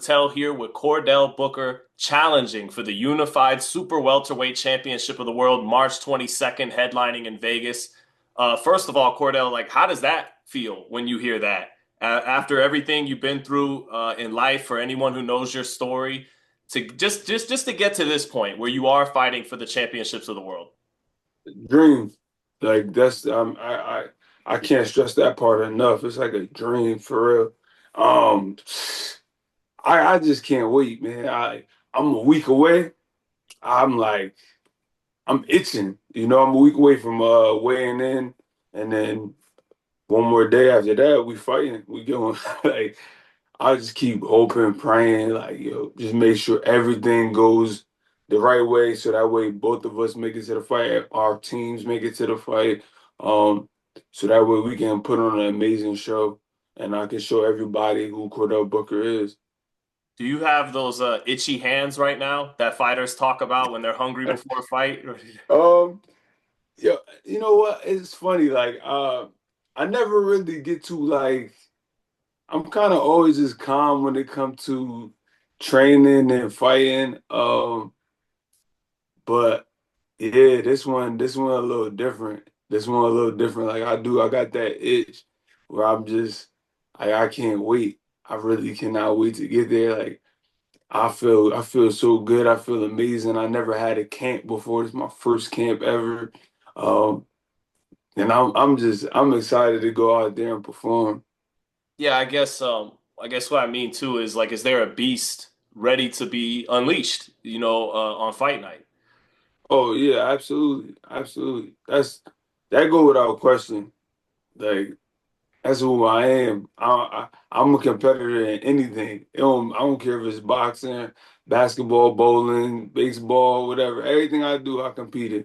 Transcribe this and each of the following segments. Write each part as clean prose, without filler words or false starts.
Zittel here with Chordale Booker challenging for the unified super welterweight championship of the world, March 22nd, headlining in Vegas. First of all, Cordell, like, how does that feel when you hear that? After everything you've been through in life, for anyone who knows your story, to just to get to this point where you are fighting for the championships of the world. Dream. Like that's I can't stress that part enough. It's like a dream for real. Um I just can't wait, man. I'm a week away. I'm like I'm itching. I'm a week away from weighing in, and then one more day after that we fighting. We going like I just keep hoping, praying, like, just make sure everything goes the right way so that way both of us make it to the fight, our teams make it to the fight. Um, so that way we can put on an amazing show and I can show everybody who Cordell Booker is. Do you have those itchy hands right now that fighters talk about when they're hungry before a fight? Um, yeah, you know what? It's funny, like I never really get to like I'm kind of always just calm when it comes to training and fighting. But yeah, this one a little different. This one a little different. Like I got that itch where I'm just, I can't wait. I really cannot wait to get there. Like I feel so good. I feel amazing. I never had a camp before. This is my first camp ever. Um, and I'm excited to go out there and perform. Yeah, I guess what I mean too is like, is there a beast ready to be unleashed, on fight night? Oh yeah, absolutely, absolutely. That go without question. Like that's who I am. I'm a competitor in anything. I don't care if it's boxing, basketball, bowling, baseball, whatever. Everything I do, I compete in.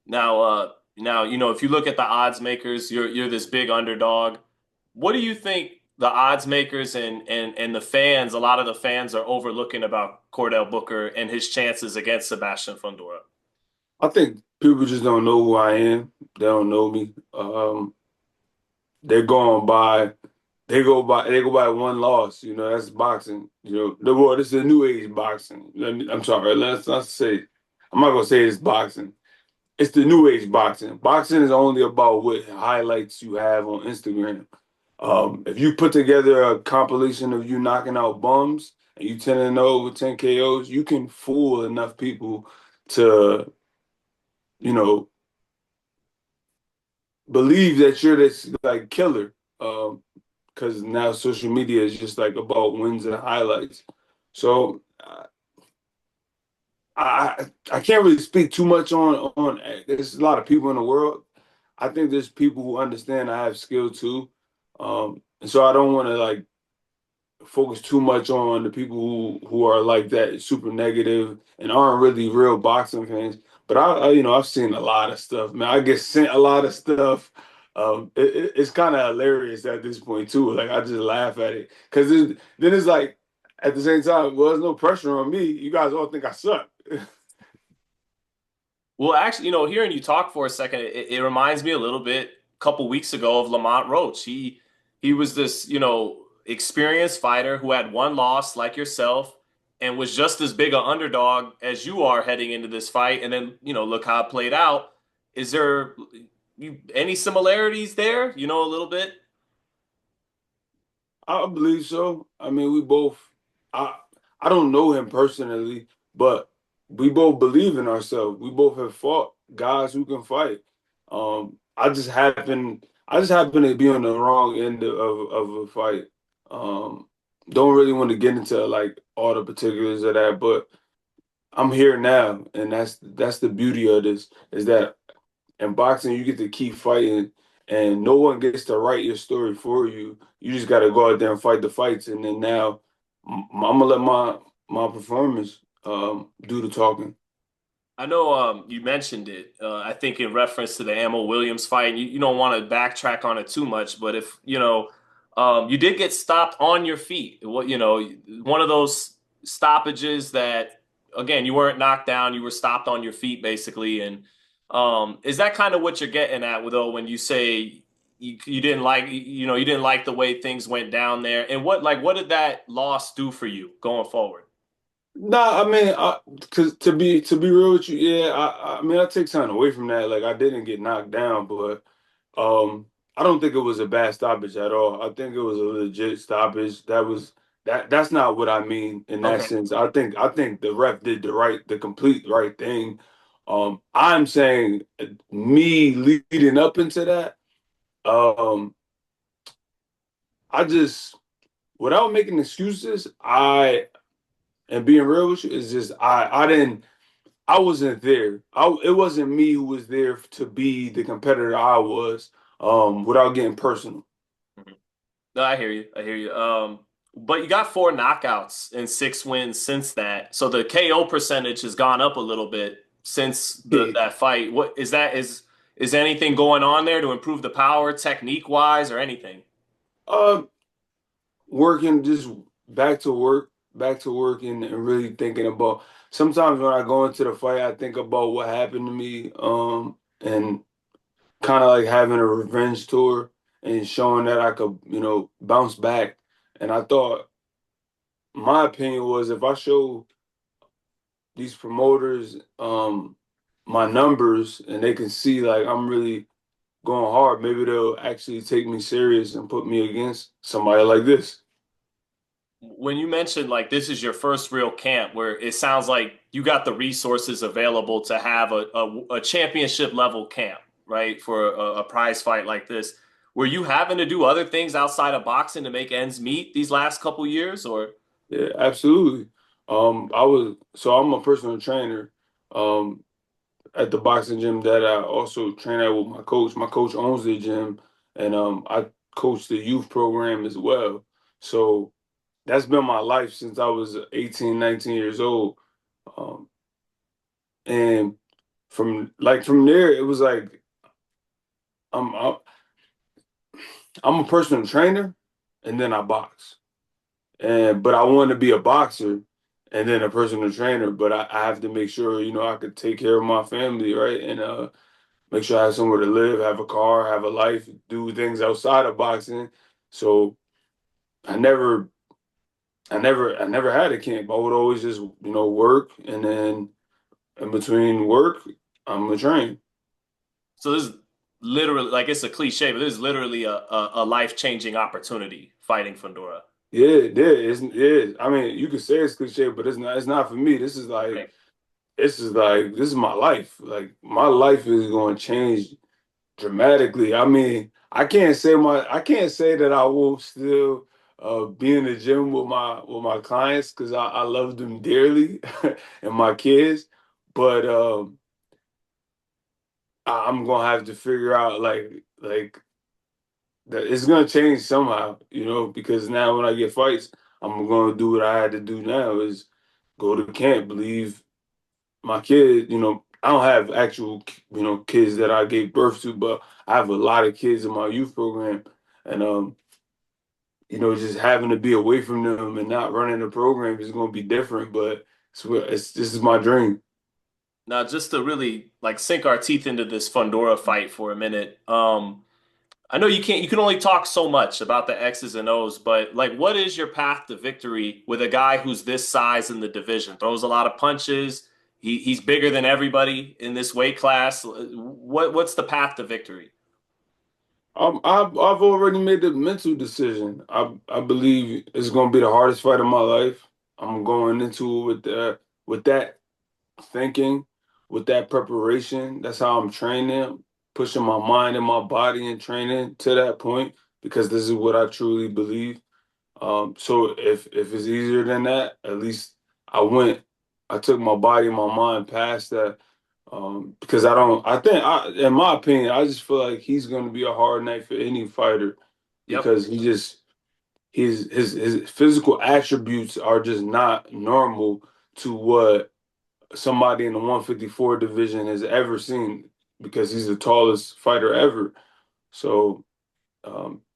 Now, if you look at the odds makers, you're this big underdog. What do you think the odds makers and the fans, a lot of the fans are overlooking about Cordell Booker and his chances against Sebastian Fundora? I think people just don't know who I am. They don't know me. They're going by they go by one loss. That's boxing. This is a new age boxing. I'm sorry. Let's not say. I'm not gonna say it's boxing. It's the new age boxing. Boxing is only about what highlights you have on Instagram. If you put together a compilation of you knocking out bums and you 10-0 with 10 KOs, you can fool enough people to, you know, believe that you're this like killer. Because now social media is just like about wins and highlights. So I can't really speak too much on. There's a lot of people in the world. I think there's people who understand I have skill too, and so I don't want to like focus too much on the people who are like that, super negative and aren't really real boxing fans. But I've seen a lot of stuff, man. I get sent a lot of stuff. It's kind of hilarious at this point too. Like I just laugh at it because then it's like at the same time, well, there's no pressure on me. You guys all think I suck. Well, actually, hearing you talk for a second, it reminds me a little bit a couple weeks ago of Lamont Roach. He was this, experienced fighter who had one loss like yourself and was just as big an underdog as you are heading into this fight. And then, look how it played out. Is there any similarities there? A little bit? I believe so. I mean, we both. I I don't know him personally, but we both believe in ourselves. We both have fought guys who can fight. I just happen to be on the wrong end of a fight. Don't really want to get into like all the particulars of that, but I'm here now, and that's the beauty of this is that in boxing, you get to keep fighting, and no one gets to write your story for you. You just got to go out there and fight the fights, and then now I'm gonna let my performance do the talking. I know you mentioned it. I think in reference to the Ammo Williams fight, and you don't want to backtrack on it too much, but if you did get stopped on your feet. What one of those stoppages that again you weren't knocked down, you were stopped on your feet basically. And is that kind of what you're getting at though when you say you didn't like you didn't like the way things went down there. And what did that loss do for you going forward? Nah, I mean, cause to be real with you, yeah, I mean, I take something away from that. Like, I didn't get knocked down, but I don't think it was a bad stoppage at all. I think it was a legit stoppage. That's not what I mean in that Okay. sense. I think the ref did the complete right thing. I'm saying me leading up into that, um, I just without making excuses, and being real with you, is just I wasn't there. It wasn't me who was there to be the competitor I was, without getting personal. Mhm. No, I hear you. I hear you. But you got four knockouts and six wins since that. So the KO percentage has gone up a little bit since the Yeah. that fight. What is that? Is anything going on there to improve the power technique wise or anything? Uh, Working just back to work, and really thinking about. Sometimes when I go into the fight, I think about what happened to me, and kind of like having a revenge tour and showing that I could, bounce back. And I thought, my opinion was, if I show these promoters my numbers and they can see like I'm really going hard, maybe they'll actually take me serious and put me against somebody like this. When you mentioned like this is your first real camp where it sounds like you got the resources available to have a championship level camp, right? For a prize fight like this. Were you having to do other things outside of boxing to make ends meet these last couple years or Yeah, absolutely. I'm a personal trainer um at the boxing gym that I also train at with my coach. My coach owns the gym, and I coach the youth program as well. So that's been my life since I was 18, 19 years old. Um, and from there, it was like I'm I'm I'm a personal trainer, and then I box. But I want to be a boxer and then a personal trainer. But I have to make sure I could take care of my family, right? And make sure I have somewhere to live, have a car, have a life, do things outside of boxing. So I never, I never had a camp. I would always just work, and then in between work, I'm gonna train. so this is literally like it's a cliche, but this is literally a life-changing opportunity fighting Fundora. Yeah, it is. I mean, you could say it's cliche, but it's not. It's not for me. Right. This is my life. Like, my life is going to change dramatically. I mean, I can't say that I won't still be in the gym with my clients, because I love them dearly and my kids, but I'm gonna have to figure out, like that it's gonna change somehow, because now when I get fights, I'm gonna do what I had to do now, is go to camp, leave my kid. I don't have actual kids that I gave birth to, but I have a lot of kids in my youth program, and just having to be away from them and not running the program is going to be different. But this is my dream. Now, just to really like sink our teeth into this Fundora fight for a minute, I know you can only talk so much about the X's and O's, but like what is your path to victory with a guy who's this size in the division? Throws a lot of punches. He's bigger than everybody in this weight class. What's the path to victory? I've already made the mental decision. I believe it's going to be the hardest fight of my life. I'm going into it with that thinking, with that preparation. That's how I'm training, pushing my mind and my body and training to that point, because this is what I truly believe. So if it's easier than that, at least I went. I took my body and my mind past that. Because I don't. I think, in my opinion, I just feel like he's going to be a hard night for any fighter, Yep. because his physical attributes are just not normal to what somebody in the 154 division has ever seen, because he's the tallest fighter ever. So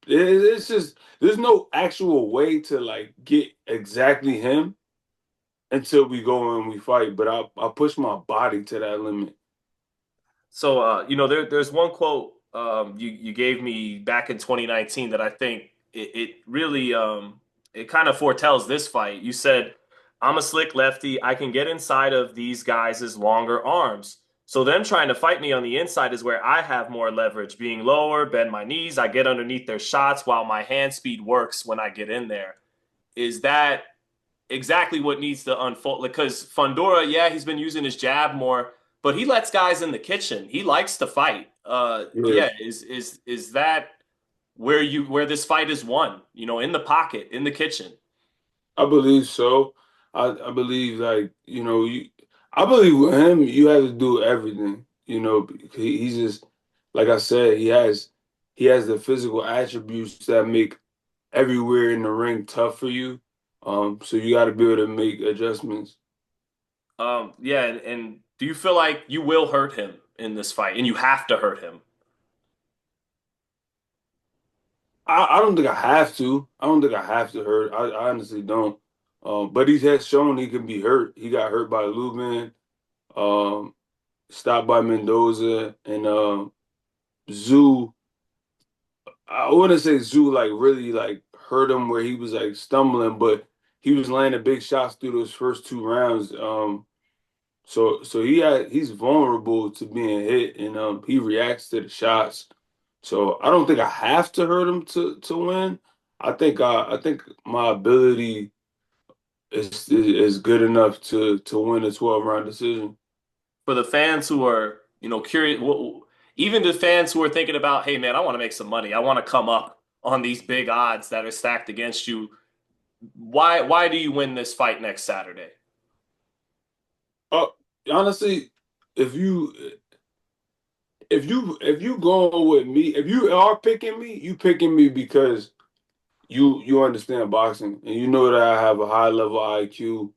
it's just, there's no actual way to like get exactly him until we go and we fight. But I push my body to that limit. So there's one quote you gave me back in 2019 that I think it really it kind of foretells this fight. You said, "I'm a slick lefty. I can get inside of these guys' longer arms. So them trying to fight me on the inside is where I have more leverage, being lower, bend my knees, I get underneath their shots while my hand speed works when I get in there." Is that exactly what needs to unfold? Because Fundora, yeah, he's been using his jab more, but he lets guys in the kitchen. He likes to fight. Yeah, Yeah, is that where this fight is won? In the pocket, in the kitchen. I believe so. I believe I believe with him you have to do everything. He's just like I said, he has the physical attributes that make everywhere in the ring tough for you. So you got to be able to make adjustments. Yeah, and do you feel like you will hurt him in this fight, and you have to hurt him? I don't think I have to. I don't think I have to hurt. I honestly don't. But he has shown he can be hurt. He got hurt by Lubin, um, stopped by Mendoza, and Zoo. I wouldn't say Zoo like really like hurt him where he was like stumbling, but he was landing big shots through those first two rounds. So he's vulnerable to being hit, and he reacts to the shots. So I don't think I have to hurt him to win. I think my ability is good enough to win a 12 round decision. For the fans who are, curious, even the fans who are thinking about, hey man, I want to make some money. I want to come up on these big odds that are stacked against you. Why do you win this fight next Saturday? Oh, honestly, if you if you going with me, if you are picking me, you picking me because you understand boxing and you know that I have a high level IQ.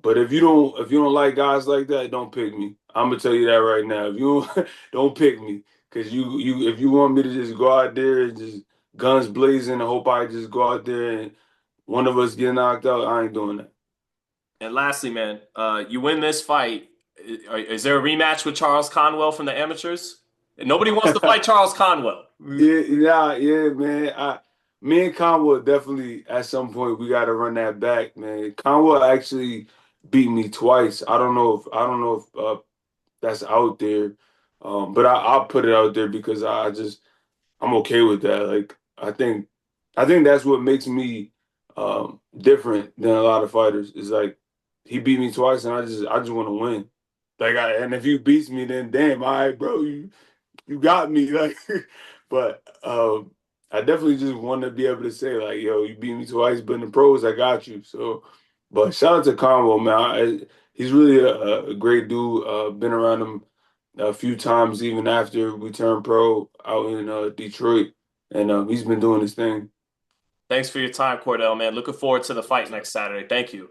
But if you don't like guys like that, don't pick me. I'm gonna tell you that right now. If you don't pick me, because you if you want me to just go out there and just guns blazing and hope I just go out there and one of us get knocked out, I ain't doing that. And lastly, man, you win this fight. Is there a rematch with Charles Conwell from the amateurs? Nobody wants to fight Charles Conwell. Yeah, yeah, yeah, man. Me and Conwell definitely at some point we got to run that back, man. Conwell actually beat me twice. I don't know if that's out there, but I'll put it out there because I'm okay with that. Like I think that's what makes me different than a lot of fighters. Is like he beat me twice, and I just want to win. And if he beats me, then damn, all right, bro, you got me. Like, but I definitely just want to be able to say like, yo, you beat me twice, but in the pros, I got you. So, but shout out to Convo, man. He's really a great dude. Been around him a few times, even after we turned pro out in Detroit, and he's been doing his thing. Thanks for your time, Cordell, man. Looking forward to the fight next Saturday. Thank you.